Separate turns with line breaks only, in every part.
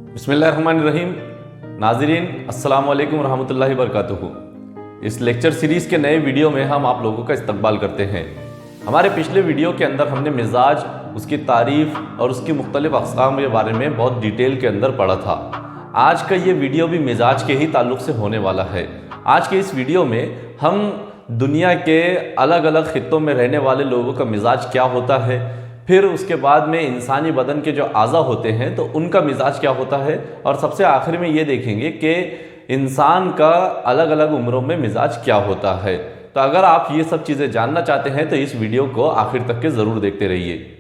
बिस्मिल्लाहिर्रहमानिर्रहीम। नाज़रीन अस्सलाम वालेकुम रहमतुल्लाहि वबरकातुहू। इस लेक्चर सीरीज़ के नए वीडियो में हम आप लोगों का इस्तकबाल करते हैं। हमारे पिछले वीडियो के अंदर हमने मिजाज, उसकी तारीफ़ और उसकी मुख्तलिफ़ अक़साम के बारे में बहुत डिटेल के अंदर पढ़ा था। आज का ये वीडियो भी मिजाज के ही ताल्लुक़ से होने वाला है। आज के इस वीडियो में हम दुनिया के अलग अलग ख़ित्तों में रहने वाले लोगों का मिजाज क्या होता है, फिर उसके बाद में इंसानी बदन के जो आज़ा होते हैं तो उनका मिजाज क्या होता है, और सबसे आखिर में ये देखेंगे कि इंसान का अलग अलग उम्रों में मिजाज क्या होता है। तो अगर आप ये सब चीज़ें जानना चाहते हैं तो इस वीडियो को आखिर तक के ज़रूर देखते रहिए।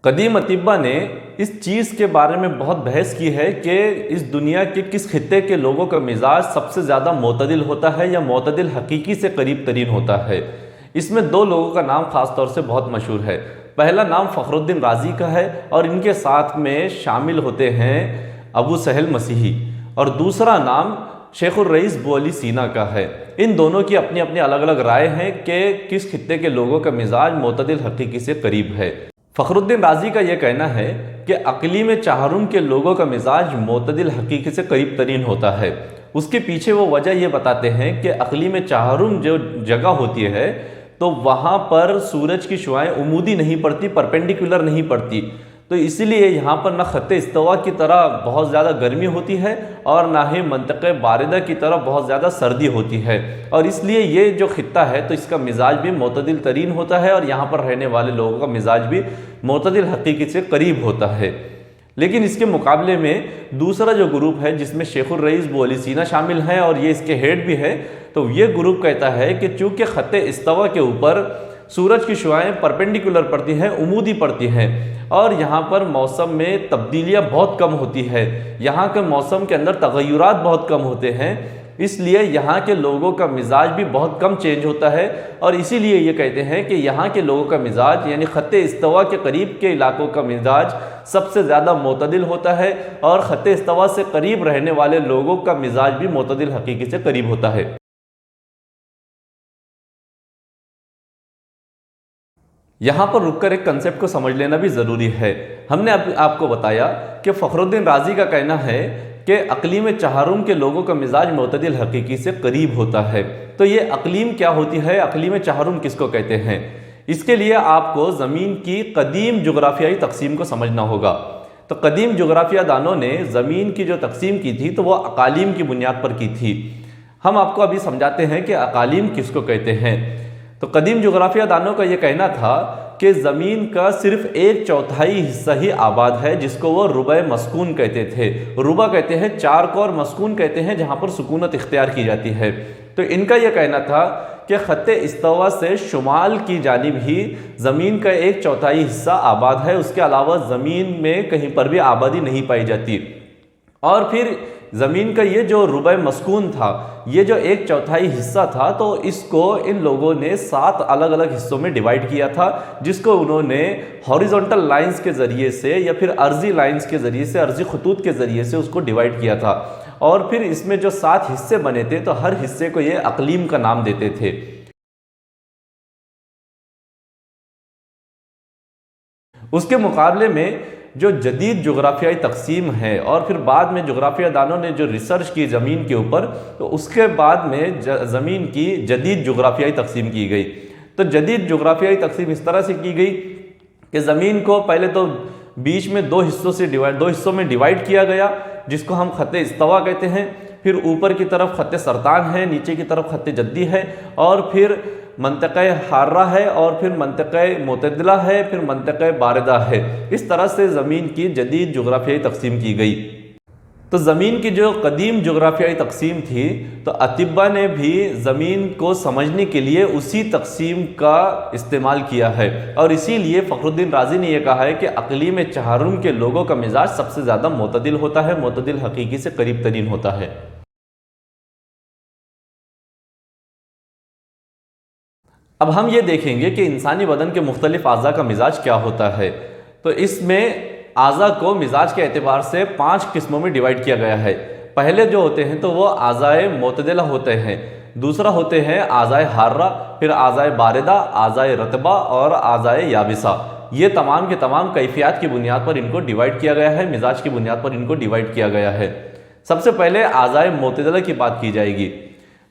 कदीम अतिब्बा ने इस चीज़ के बारे में बहुत बहस की है कि इस दुनिया के किस खित्ते के लोगों का मिजाज सबसे ज़्यादा मोतदिल होता है या मोतदिल हकीकी से करीब तरीन होता है। इसमें दो लोगों का नाम ख़ास तौर से बहुत मशहूर है। पहला नाम फ़खरुद्दीन राज़ी का है और इनके साथ में शामिल होते हैं अबू सहल मसीही, और दूसरा नाम शेखुर रईस बुअली सीना का है। इन दोनों की अपनी अपनी अलग अलग राय हैं कि किस खित्ते के लोगों का मिजाज मोतदिल हकीकी से करीब है। फ़खरुद्दीन राज़ी का यह कहना है कि अक़लीम चाहरुम के लोगों का मिजाज मोतदिल हकीकी से करीब तरीन होता है। उसके पीछे वो वजह ये बताते हैं कि अक़लीम चाहरुम जो जगह होती है तो वहाँ पर सूरज की शुआएं उमूदी नहीं पड़ती, परपेंडिकुलर नहीं पड़ती, तो इसीलिए यहाँ पर ना ख़त्ते इस्तवा की तरह बहुत ज़्यादा गर्मी होती है और ना ही मंतक़े बारिदा की तरह बहुत ज़्यादा सर्दी होती है, और इसलिए ये जो खित्ता है तो इसका मिजाज भी मोतदिल तरीन होता है और यहाँ पर रहने वाले लोगों का मिजाज भी मोतदिल हकीकी से करीब होता है। लेकिन इसके मुकाबले में दूसरा जो ग्रुप है जिसमें शेखुर रईस बुअली सीना शामिल हैं और ये इसके हेड भी है, तो ये ग्रुप कहता है कि चूँकि ख़त्ते इस्तवा के ऊपर सूरज की शुआएं परपेंडिकुलर पड़ती हैं, उमूदी पड़ती हैं, और यहाँ पर मौसम में तब्दीलियाँ बहुत कम होती है, यहाँ के मौसम के अंदर तग़य्युरात बहुत कम होते हैं, इसलिए यहाँ के लोगों का मिजाज भी बहुत कम चेंज होता है। और इसीलिए ये कहते हैं कि यहाँ के लोगों का मिजाज यानी ख़त्ते इस्तवा के करीब के इलाकों का मिजाज सबसे ज़्यादा मोतदिल होता है और ख़त्ते इस्तवा से करीब रहने वाले लोगों का मिजाज भी मोतदिल हकीकी से करीब होता है। यहाँ पर रुककर एक कंसेप्ट को समझ लेना भी ज़रूरी है। हमने आपको बताया कि फ़खरुद्दीन राज़ी का कहना है कि अक़लीम चाहरुम के लोगों का मिजाज मोतदिल हकीकी से करीब होता है। तो ये अक़लीम क्या होती है, अक़लीम चाहरुम किसको कहते हैं, इसके लिए आपको ज़मीन की कदीम जोग्राफियाई तकसीम को समझना होगा। तो कदीम जोग्राफिया दानों ने ज़मीन की जो तकसीम की थी तो वह अकालीम की बुनियाद पर की थी। हम आपको अभी समझाते हैं कि अकालीम किसको कहते हैं। तो कदीम जोग्राफिया दानों का यह कहना था कि ज़मीन का सिर्फ 1/4 हिस्सा ही आबाद है, जिसको वो रुबा मस्कून कहते थे। रुबा कहते हैं चार को और मस्कून कहते हैं जहाँ पर सुकूनत इख्तियार की जाती है। तो इनका यह कहना था कि ख़त्ते इस्तवा से शुमाल की जानिब ही ज़मीन का 1/4 हिस्सा आबाद है, उसके अलावा ज़मीन में कहीं पर भी आबादी नहीं पाई जाती। और फिर ज़मीन का ये जो रुबा मस्कून था, ये जो 1/4 हिस्सा था, तो इसको इन लोगों ने 7 अलग अलग हिस्सों में डिवाइड किया था, जिसको उन्होंने हॉरिजॉन्टल लाइंस के ज़रिए से या फिर अर्जी लाइंस के ज़रिए से, अर्जी खतूत के ज़रिए से उसको डिवाइड किया था। और फिर इसमें जो 7 हिस्से बने थे तो हर हिस्से को ये अक़लीम का नाम देते थे। उसके मुकाबले में जो जदीद जोग्राफियाई तकसीम है और फिर बाद में जोग्राफिया दानों ने जो रिसर्च की ज़मीन के ऊपर, तो उसके बाद में ज़मीन की जदीद जोग्राफियाई तकसीम की गई। तो जदीद जोग्राफियाई तकसीम इस तरह से की गई कि ज़मीन को पहले तो बीच में दो हिस्सों में डिवाइड किया गया, जिसको हम ख़त्ते इस्तवा कहते हैं। फिर ऊपर की तरफ ख़त्ते सरतान है, नीचे की तरफ ख़त्ते जद्दी है, और फिर मंतक़े हार्रा है, और फिर मंतक़े मोतदिला है, फिर मंतक़े बारिदा है। इस तरह से ज़मीन की जदीद जोग्राफियाई तकसीम की गई। तो ज़मीन की जो कदीम जोग्राफियाई तकसीम थी, तो अतिब्बा ने भी ज़मीन को समझने के लिए उसी तकसीम का इस्तेमाल किया है, और इसीलिए फ़खरुद्दीन राज़ी ने यह कहा है कि अक़लीम चाहरुम के लोगों का मिजाज सबसे ज़्यादा मोतदिल होता है, मोतदिल हकीकी से करीब तरीन होता है। अब हम ये देखेंगे कि इंसानी बदन के मुख्तलिफ आज़ा का मिजाज क्या होता है। तो इसमें आज़ा को मिजाज के एतबार से 5 किस्मों में डिवाइड किया गया है। पहले जो होते हैं तो वो आज़ाए मोतदिला होते हैं, दूसरा होते हैं आज़ाए हार्रा, फिर आज़ाए बारिदा, आज़ाए रतबा और आज़ाए याबिसा। ये तमाम के तमाम कैफियत की बुनियाद पर इनको डिवाइड किया गया है, मिजाज की बुनियाद पर इनको डिवाइड किया गया है। सबसे पहले आज़ाए मोतदला की बात की जाएगी।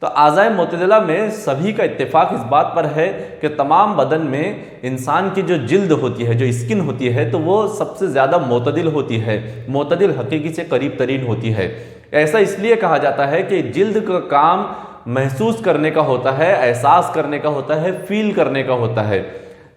तो आज़ाए मोतदला में सभी का इत्तेफाक इस बात पर है कि तमाम बदन में इंसान की जो जिल्द होती है, जो स्किन होती है, तो वो सबसे ज़्यादा मोतदिल होती है, मोतदिल हकीकी से करीब तरीन होती है। ऐसा इसलिए कहा जाता है कि जिल्द का काम महसूस करने का होता है, एहसास करने का होता है, फील करने का होता है।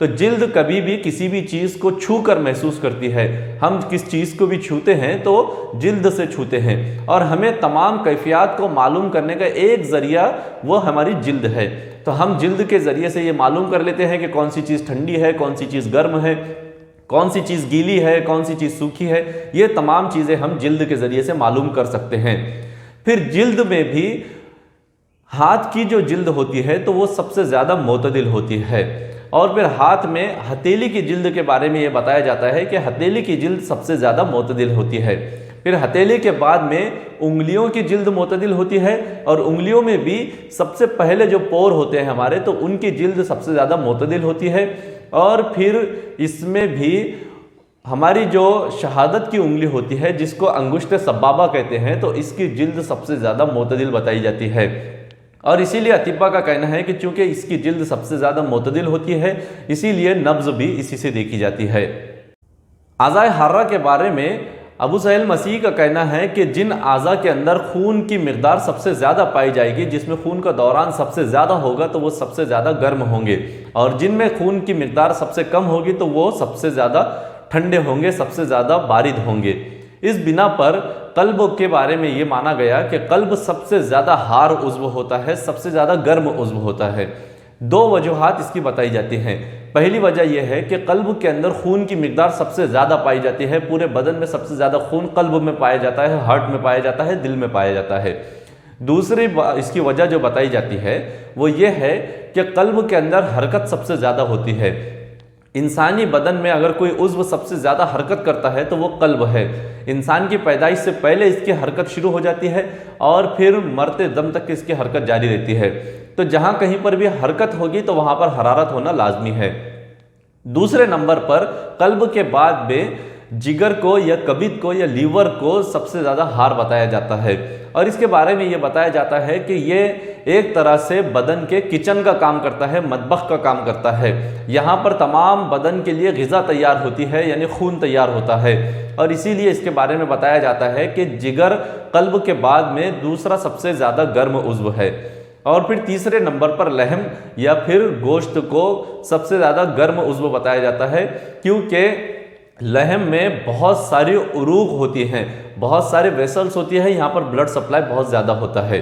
तो जिल्द कभी भी किसी भी चीज़ को छू कर महसूस करती है। हम किस चीज़ को भी छूते हैं तो जिल्द से छूते हैं, और हमें तमाम कैफियत को मालूम करने का एक ज़रिया वो हमारी जिल्द है। तो हम जिल्द के ज़रिए से ये मालूम कर लेते हैं कि कौन सी चीज़ ठंडी है, कौन सी चीज़ गर्म है, कौन सी चीज़ गीली है, कौन सी चीज़ सूखी है। ये तमाम चीज़ें हम जिल्द के ज़रिए से मालूम कर सकते हैं। फिर जिल्द में भी हाथ की जो जिल्द होती है तो वो सबसे ज़्यादा मोतदिल होती है। और फिर हाथ में हथेली की जिल्द के बारे में ये बताया जाता है कि हथेली की जिल्द सबसे ज़्यादा मोतदिल होती है। फिर हथेली के बाद में उंगलियों की जिल्द मोतदिल होती है, और उंगलियों में भी सबसे पहले जो पोर होते हैं हमारे, तो उनकी जिल्द सबसे ज़्यादा मोतदिल होती है। और फिर इसमें भी हमारी जो शहादत की उंगली होती है, जिसको अंगुष्ठ सब्बाबा कहते हैं, तो इसकी जिल्द सबसे ज़्यादा मोतदिल बताई जाती है। और इसीलिए अतिब्बा का कहना है कि चूंकि इसकी जिल्द सबसे ज़्यादा मोतदिल होती है, इसीलिए नब्ज़ भी इसी से देखी जाती है। आज़ाए हार्रा के बारे में अबू सहेल मसीह का कहना है कि जिन आज़ा के अंदर खून की मिकदार सबसे ज़्यादा पाई जाएगी, जिसमें खून का दौरान सबसे ज़्यादा होगा, तो वो सबसे ज़्यादा गर्म होंगे, और जिनमें खून की मिकदार सबसे कम होगी तो वो सबसे ज़्यादा ठंडे होंगे, सबसे ज़्यादा बारिद होंगे। इस बिना पर कल्ब के बारे में ये माना गया कि कल्ब सबसे ज़्यादा हार उज़्व होता है, सबसे ज़्यादा गर्म उज़्व होता है। दो वजूहात इसकी बताई जाती हैं। पहली वजह यह है कि कल्ब के अंदर खून की मिकदार सबसे ज़्यादा पाई जाती है। पूरे बदन में सबसे ज़्यादा खून कल्ब में पाया जाता है, हार्ट में पाया जाता है, दिल में पाया जाता है। दूसरी इसकी वजह जो बताई जाती है वो ये है कि कल्ब के अंदर हरकत सबसे ज़्यादा होती है। इंसानी बदन में अगर कोई उज़्व सबसे ज़्यादा हरकत करता है तो वो कल्ब है। इंसान की पैदाइश से पहले इसकी हरकत शुरू हो जाती है, और फिर मरते दम तक इसकी हरकत जारी रहती है। तो जहाँ कहीं पर भी हरकत होगी तो वहाँ पर हरारत होना लाजमी है। दूसरे नंबर पर कल्ब के बाद में जिगर को या कबिद को या लीवर को सबसे ज़्यादा हार बताया जाता है, और इसके बारे में ये बताया जाता है कि ये एक तरह से बदन के किचन का काम करता है, मतबख का काम करता है। यहाँ पर तमाम बदन के लिए ग़िज़ा तैयार होती है, यानी खून तैयार होता है, और इसीलिए इसके बारे में बताया जाता है कि जिगर कल्ब के बाद में दूसरा सबसे ज़्यादा गर्म उज़्व है। और फिर तीसरे नंबर पर लहम या फिर गोश्त को सबसे ज़्यादा गर्म उज़्व बताया जाता है, क्योंकि लहम में बहुत सारी उरूक होती हैं, बहुत सारे वेसल्स होती है, यहाँ पर ब्लड सप्लाई बहुत ज़्यादा होता है।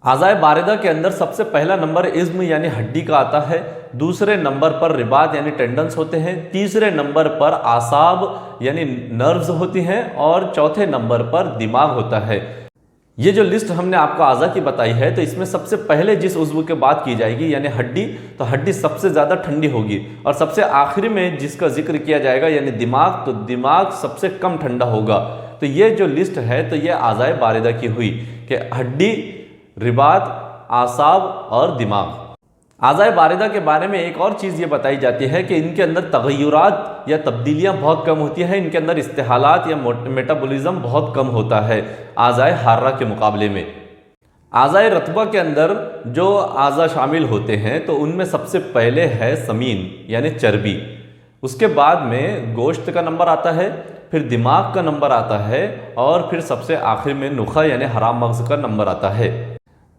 आज़ाए बारिदा के अंदर सबसे पहला नंबर इज़्म यानी हड्डी का आता है, दूसरे नंबर पर रिबात यानी टेंडन्स होते हैं, तीसरे नंबर पर आसाब यानी नर्व्स होती हैं, और चौथे नंबर पर दिमाग होता है। ये जो लिस्ट हमने आपको आज़ा की बताई है, तो इसमें सबसे पहले जिस उज़्व की बात की जाएगी यानी हड्डी, तो हड्डी सबसे ज़्यादा ठंडी होगी, और सबसे आखिरी में जिसका जिक्र किया जाएगा यानी दिमाग, तो दिमाग सबसे कम ठंडा होगा। तो ये जो लिस्ट है तो ये आज़ाए बारिदा की हुई कि हड्डी, रिबात, आसाब और दिमाग। आज़ाए बारिदा के बारे में एक और चीज़ ये बताई जाती है कि इनके अंदर तगय्युरात या तब्दीलियाँ बहुत कम होती हैं, इनके अंदर इस्तेहालात या मेटाबॉलिज्म बहुत कम होता है आज़ाए हार्रा के मुकाबले में। आज़ाए रतबा के अंदर जो आज़ा शामिल होते हैं तो उनमें सबसे पहले है समीन यानी चर्बी, उसके बाद में गोश्त का नंबर आता है, फिर दिमाग का नंबर आता है, और फिर सबसे आखिर में नुखा यानी हराम मग़ज़ का नंबर आता है।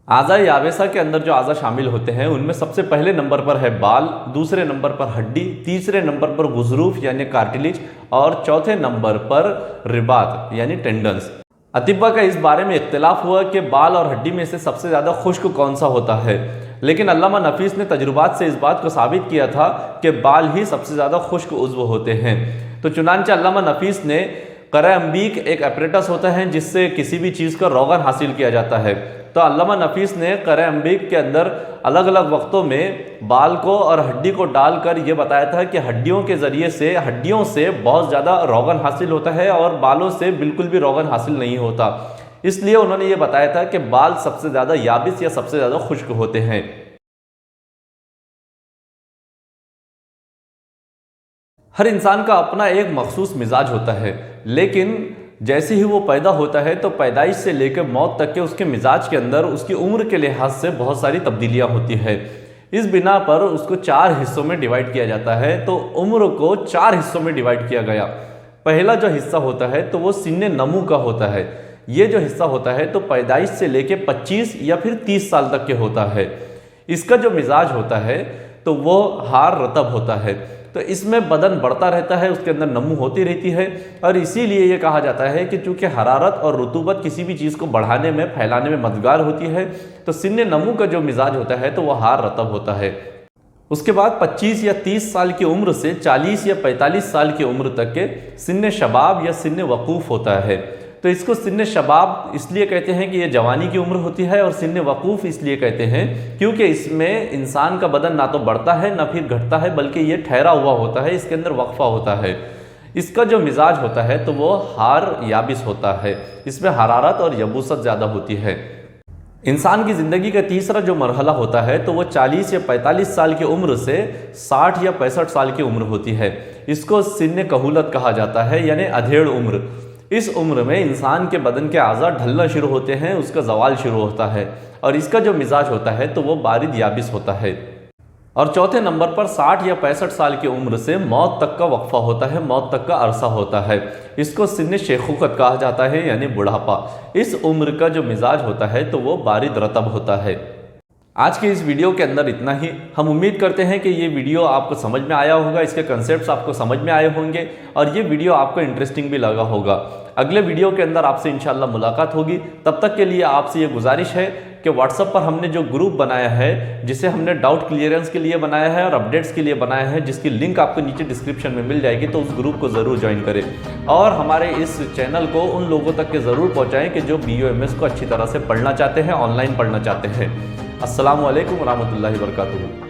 आज़ाए याबसा के अंदर जो आज़ा शामिल होते हैं उनमें सबसे पहले नंबर पर है बाल, दूसरे नंबर पर हड्डी, तीसरे नंबर पर गुज़रूफ यानी कार्टिलेज, और चौथे नंबर पर रिबात यानी टेंडन्स। अतिब्बा का इस बारे में इख्तिलाफ हुआ कि बाल और हड्डी में से सबसे ज़्यादा खुश्क कौन सा होता है, लेकिन अल्लामा नफीस ने तजुर्बात से इस बात को साबित किया था कि बाल ही सबसे ज़्यादा खुश्क उज़्व होते हैं। तो चुनांचे अल्लामा नफीस ने क़रे अम्बीक एक एपरेटस होता है जिससे किसी भी चीज़ का रोगन हासिल किया जाता है, तो अल्लामा नफीस ने क़रे अम्बीक के अंदर अलग अलग वक्तों में बाल को और हड्डी को डालकर ये बताया था कि हड्डियों के ज़रिए से, हड्डियों से बहुत ज़्यादा रोगन हासिल होता है और बालों से बिल्कुल भी रोगन हासिल नहीं होता। इसलिए उन्होंने ये बताया था कि बाल सबसे ज़्यादा याबिस या सबसे ज़्यादा खुश्क होते हैं। हर इंसान का अपना एक मखसूस मिजाज होता है, लेकिन जैसे ही वो पैदा होता है तो पैदाइश से लेकर मौत तक के उसके मिजाज के अंदर उसकी उम्र के लिहाज से बहुत सारी तब्दीलियां होती है। इस बिना पर उसको 4 हिस्सों में डिवाइड किया जाता है। तो उम्र को 4 हिस्सों में डिवाइड किया गया। पहला जो हिस्सा होता है तो वो सिन्ने नमू का होता है। ये जो हिस्सा होता है तो पैदाइश से लेके 25 या फिर 30 साल तक के होता है। इसका जो मिजाज होता है तो वो हार रतब होता है। तो इसमें बदन बढ़ता रहता है, उसके अंदर नमू होती रहती है, और इसीलिए ये कहा जाता है कि चूंकि हरारत और रुतूबत किसी भी चीज़ को बढ़ाने में, फैलाने में मददगार होती है, तो सिन्ने नमू का जो मिजाज होता है तो वह हार रतब होता है। उसके बाद 25 या 30 साल की उम्र से 40 या 45 साल की उम्र तक के सिन्ने शबाब या सिन्ने वकूफ़ होता है। तो इसको सिन्ने शबाब इसलिए कहते हैं कि ये जवानी की उम्र होती है, और सिन्ने वकूफ़ इसलिए कहते हैं क्योंकि इसमें इंसान का बदन ना तो बढ़ता है ना फिर घटता है, बल्कि ये ठहरा हुआ होता है, इसके अंदर वक्फा होता है। इसका जो मिजाज होता है तो वो हार याबिस होता है, इसमें हरारत और यबूसत ज़्यादा होती है। इंसान की ज़िंदगी का तीसरा जो मरहला होता है तो वो 40 या 45 साल की उम्र से 60 या 65 साल की उम्र होती है। इसको सिन्ने कहूलत कहा जाता है, यानी अधेड़ उम्र। इस उम्र में इंसान के बदन के आज़ा ढलना शुरू होते हैं, उसका जवाल शुरू होता है, और इसका जो मिजाज होता है तो वो बारिद याबिस होता है। और चौथे नंबर पर 60 या 65 साल की उम्र से मौत तक का वक्फा होता है, मौत तक का अरसा होता है। इसको सिन्ने शेखुकत कहा जाता है, यानी बुढ़ापा। इस उम्र का जो मिजाज होता है तो वो बारिद रतब होता है। आज के इस वीडियो के अंदर इतना ही। हम उम्मीद करते हैं कि ये वीडियो आपको समझ में आया होगा, इसके कंसेप्ट्स आपको समझ में आए होंगे, और ये वीडियो आपको इंटरेस्टिंग भी लगा होगा। अगले वीडियो के अंदर आपसे इंशाल्लाह मुलाकात होगी। तब तक के लिए आपसे ये गुजारिश है कि व्हाट्सएप पर हमने जो ग्रुप बनाया है, जिसे हमने डाउट क्लियरेंस के लिए बनाया है और अपडेट्स के लिए बनाया है, जिसकी लिंक आपको नीचे डिस्क्रिप्शन में मिल जाएगी, तो उस ग्रुप को ज़रूर ज्वाइन करें, और हमारे इस चैनल को उन लोगों तक के ज़रूर पहुँचाएँ कि जो BOMS को अच्छी तरह से पढ़ना चाहते हैं, ऑनलाइन पढ़ना चाहते हैं। अस्सलामु अलैकुम रहमतुल्लाहि व बरकातुहू।